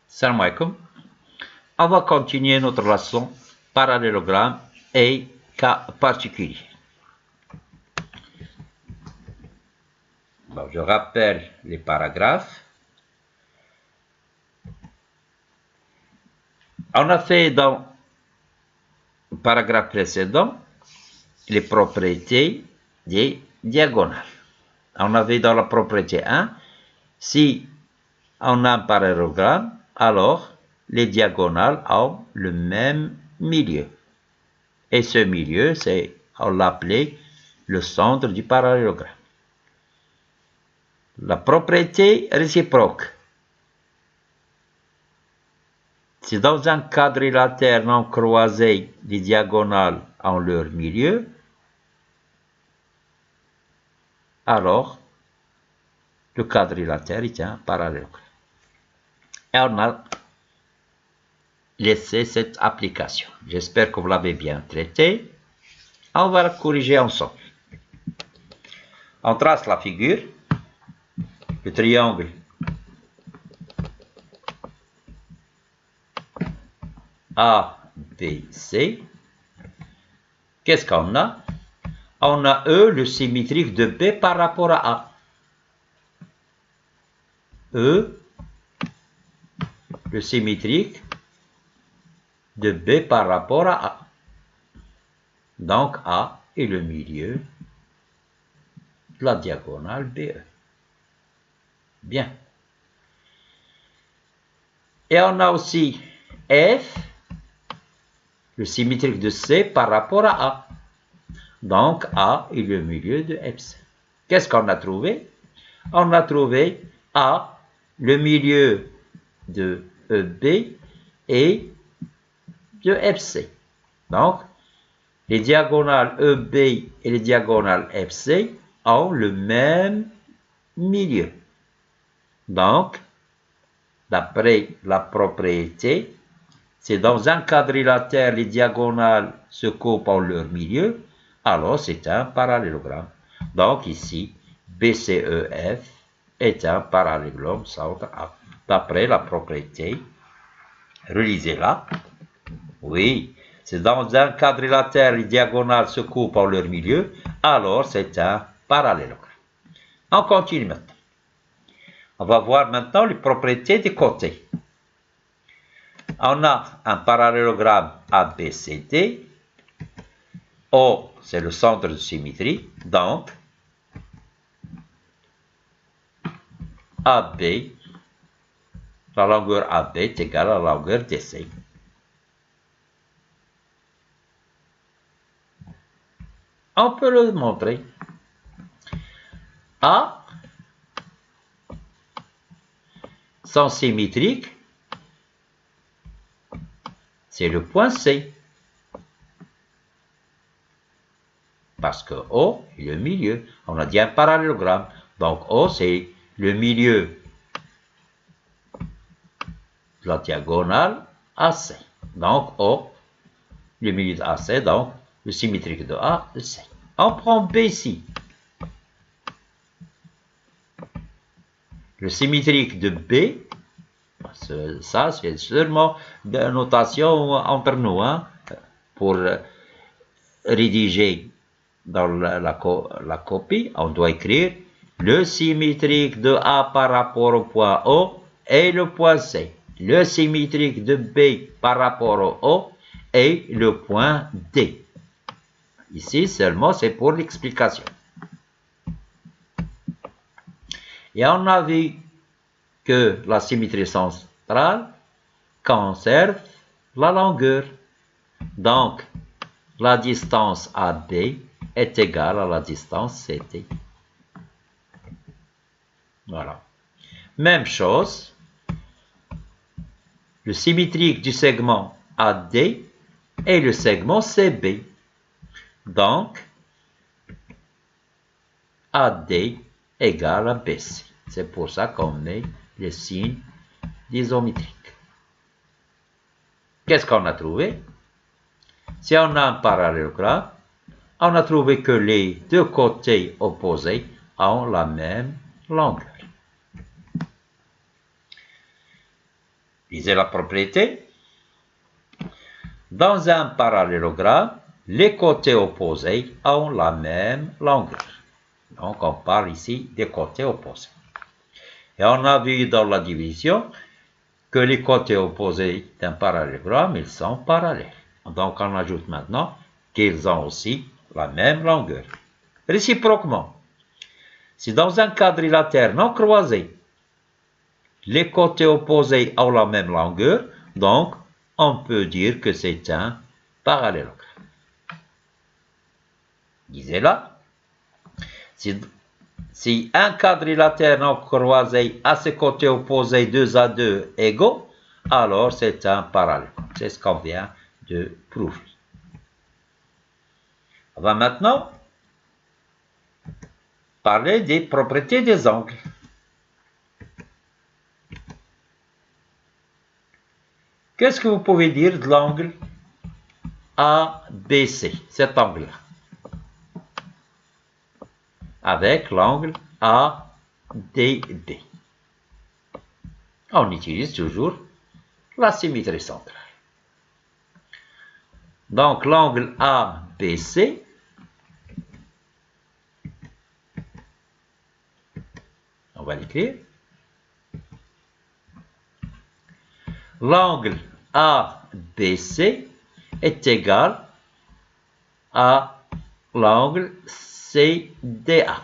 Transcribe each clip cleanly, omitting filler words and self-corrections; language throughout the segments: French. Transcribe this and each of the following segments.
Salam alaikum. On va continuer notre leçon parallélogramme et cas particuliers. Bon, je rappelle les paragraphes. On a fait dans le paragraphe précédent les propriétés des diagonales. On avait dans la propriété 1, si on a un parallélogramme, alors les diagonales ont le même milieu. Et ce milieu, on l'appelait le centre du parallélogramme. La propriété réciproque. Si dans un quadrilatère non croisé, les diagonales ont leur milieu, alors le quadrilatère est un parallélogramme. Et on a laissé cette application. J'espère que vous l'avez bien traité. On va la corriger ensemble. On trace la figure. Le triangle ABC. Qu'est-ce qu'on a? On a E, le symétrique de B par rapport à A. E, le symétrique de B par rapport à A. Donc A est le milieu de la diagonale BE. Bien. Et on a aussi F, le symétrique de C par rapport à A. Donc A est le milieu de FC. Qu'est-ce qu'on a trouvé? On a trouvé A, le milieu de EB et de FC. Donc, les diagonales EB et les diagonales FC ont le même milieu. Donc, d'après la propriété, c'est dans un quadrilatère, les diagonales se coupent en leur milieu, alors c'est un parallélogramme. Donc ici, BCEF est un parallélogramme centre A. D'après la propriété, relisez-la. Oui, c'est dans un quadrilatère, les diagonales se coupent en leur milieu, alors c'est un parallélogramme. On continue maintenant. On va voir maintenant les propriétés des côtés. On a un parallélogramme ABCD. O, c'est le centre de symétrie. Donc, AB, la longueur AB est égale à la longueur DC. On peut le montrer. A sont symétriques, c'est le point C. Parce que O est le milieu. On a dit un parallélogramme. Donc O, c'est le milieu de la diagonale AC. Donc O, le milieu de AC, donc le symétrique de A, de C. On prend B ici. Le symétrique de B, ça c'est seulement de notation entre nous, hein, pour rédiger dans la copie, on doit écrire le symétrique de A par rapport au point O et le point C. Le symétrique de B par rapport au O et le point D. Ici seulement c'est pour l'explication. Et on a vu que la symétrie centrale conserve la longueur. Donc, la distance AB est égale à la distance CT. Voilà. Même chose, le symétrique du segment AD et le segment CB. Donc, AD égale à BC. C'est pour ça qu'on met les signes d'isométrique. Qu'est-ce qu'on a trouvé? Si on a un parallélogramme, on a trouvé que les deux côtés opposés ont la même longueur. Lisez la propriété. Dans un parallélogramme, les côtés opposés ont la même longueur. Donc, on parle ici des côtés opposés. Et on a vu dans la division que les côtés opposés d'un parallélogramme, ils sont parallèles. Donc, on ajoute maintenant qu'ils ont aussi la même longueur. Réciproquement, si dans un quadrilatère non croisé, les côtés opposés ont la même longueur, donc on peut dire que c'est un parallélogramme. Lisez-la. Si un quadrilatère non croisé a ses côtés opposés 2 à 2 égaux, alors c'est un parallélogramme. C'est ce qu'on vient de prouver. On va maintenant parler des propriétés des angles. Qu'est-ce que vous pouvez dire de l'angle ABC, cet angle-là, avec l'angle ADB? On utilise toujours la symétrie centrale. Donc l'angle ABC, on va l'écrire. L'angle ABC est égal à l'angle CDA.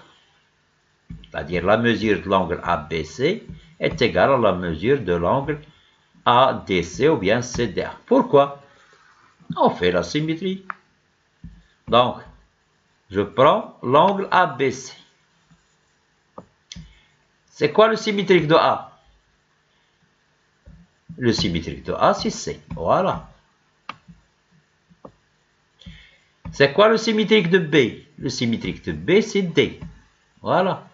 C'est-à-dire la mesure de l'angle ABC est égale à la mesure de l'angle ADC ou bien CDA. Pourquoi? On fait la symétrie. Donc, je prends l'angle ABC. C'est quoi le symétrique de A? Le symétrique de A, c'est C. Voilà. C'est quoi le symétrique de B? Le symétrique de B, c'est D. Voilà.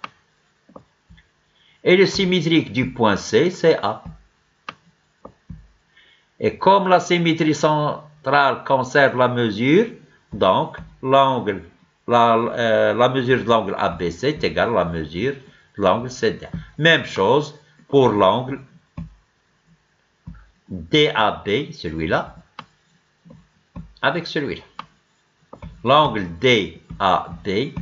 Et le symétrique du point C, c'est A. Et comme la symétrie centrale conserve la mesure, donc l'angle, la mesure de l'angle ABC est égale à la mesure de l'angle CD. Même chose pour l'angle DAB, celui-là, avec celui-là. L'angle DAB,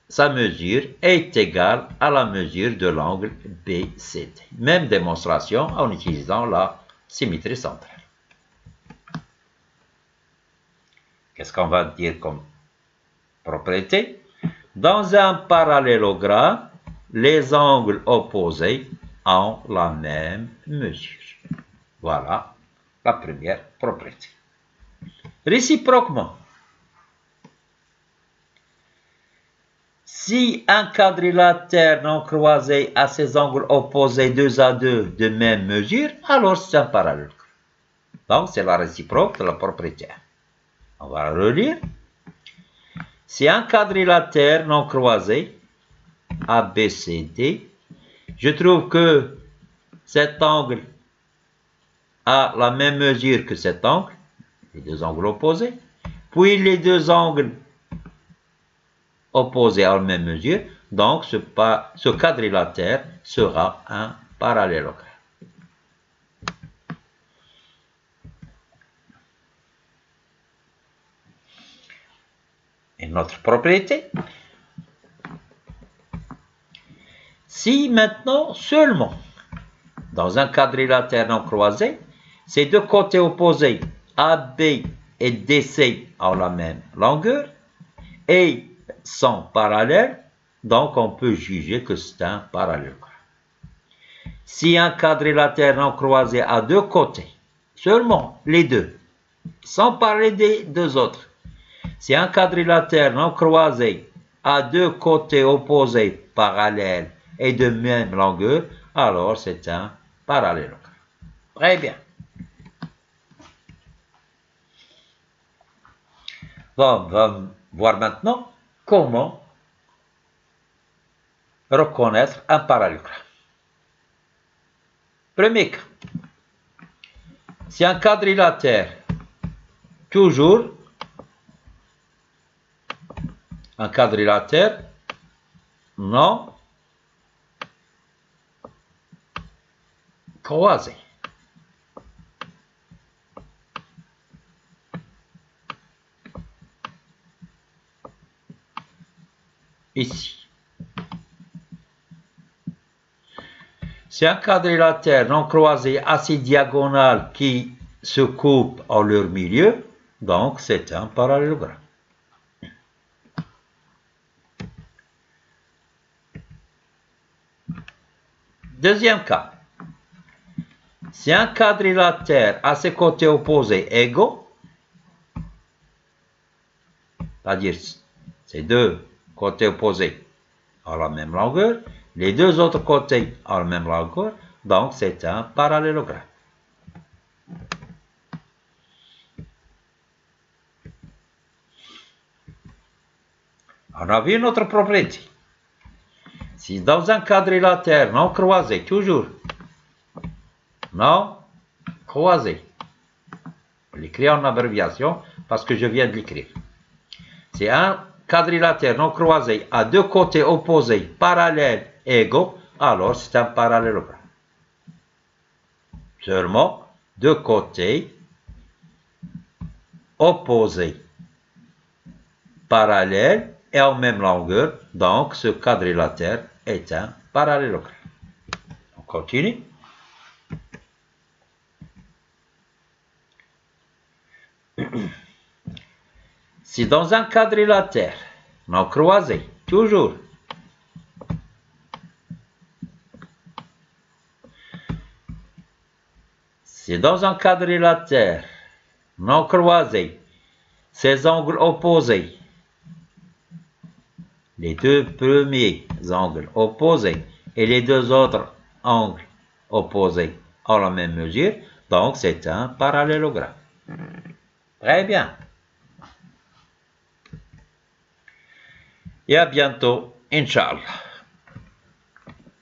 sa mesure est égale à la mesure de l'angle BCD. Même démonstration en utilisant la symétrie centrale. Qu'est-ce qu'on va dire comme propriété? Dans un parallélogramme, les angles opposés ont la même mesure. Voilà la première propriété. Réciproquement, si un quadrilatère non croisé a ses angles opposés 2 à 2 de même mesure, alors c'est un parallélogramme. Donc, c'est la réciproque de la propriété. On va relire. Si un quadrilatère non croisé, ABCD, je trouve que cet angle a la même mesure que cet angle, les deux angles opposés, puis les deux angles opposés à la même mesure, donc ce quadrilatère sera un parallélogramme. Une autre propriété. Si maintenant seulement dans un quadrilatère non croisé, ces deux côtés opposés AB et DC ont la même longueur et sont parallèles, donc on peut juger que c'est un parallélogramme. Si un quadrilatère non croisé a deux côtés, seulement les deux, sans parler des deux autres, si un quadrilatère non croisé a deux côtés opposés parallèles et de même longueur, alors c'est un parallélogramme. Très bien. Bon, on va voir maintenant comment reconnaître un parallélogramme. Premier cas. Si un quadrilatère, toujours un quadrilatère non croisés. Ici. C'est un quadrilatère non croisé assez diagonal qui se coupe en leur milieu, donc c'est un parallélogramme. Deuxième cas. Si un quadrilatère a ses côtés opposés égaux, c'est-à-dire ces deux côtés opposés ont la même longueur, les deux autres côtés ont la même longueur, donc c'est un parallélogramme. On a vu une autre propriété. Si dans un quadrilatère non croisé, toujours, non croisé, je l'écris en abréviation parce que je viens de l'écrire. Si un quadrilatère non croisé a deux côtés opposés, parallèles et égaux, alors c'est un parallélogramme. Seulement deux côtés opposés, parallèles et en même longueur, donc ce quadrilatère est un parallélogramme. On continue. Si dans un quadrilatère non croisé, toujours, si dans un quadrilatère non croisé, ces angles opposés, les deux premiers angles opposés et les deux autres angles opposés ont la même mesure, donc c'est un parallélogramme. Très bien. Et à bientôt, Inch'Allah.